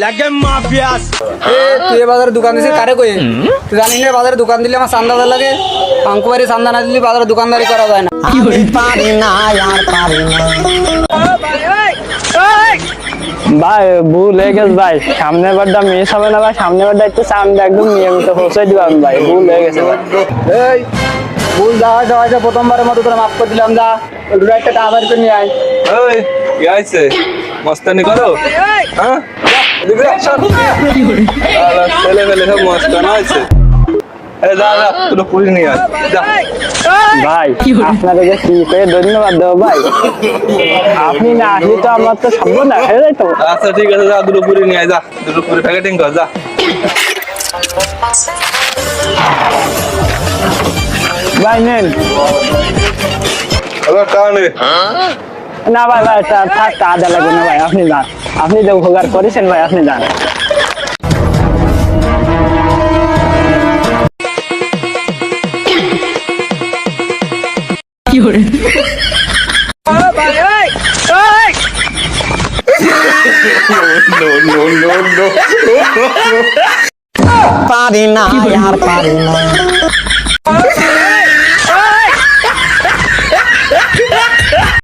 লাগে মাফিয়াস তুই বাজারে দোকান দিছিস কারে কই তুই জানিস না বাজারে দোকান দিলে আমার চান্দা দেওয়া লাগে আঙ্কুবাড়ি চান্দা না দিলে বাজারে দোকানদারি করা যায় না পারি না আর পারি না ভাই ভুল হয়ে গেছে ভাই, সামনের বারটা মিস হবে না ভাই, সামনের বারটা একটু সামনে একদম নিয়মিত পৌঁছাই দিবাম ভাই, ভুল হয়ে গেছে ভাই। এই ভুল যাওয়া হয়েছে প্রথমবারের মতো তোরা মাফ করে দিলাম যা দুটো একটা তাড়াতাড়ি করে নিয়ে আয় ওই কি আইছে মস্তানি করো হ্যাঁ এদিকে আসো। আলা ছেলে ফেলে সব মস্তানা হয়েছে এই যা যা তুই পুরি নিয়ে আয় যা ভাই আপনাদেরকে কি করে ধন্যবাদ দেবো ভাই, আপনি না আসলে তো আমার তো সর্বনাশ হয়ে যায় তো। আচ্ছা ঠিক আছে যা দুটো পুরি নিয়ে আয় যা দুটো পুরি প্যাকেটিং কর যা ভাই নেন। আবার কানে না ভাই ভাই থাক আদা লাগবে না ভাই, আপনি যান, আপনি যে উপকার করেছেন ভাই আপনি যান। পারি না আর পারি না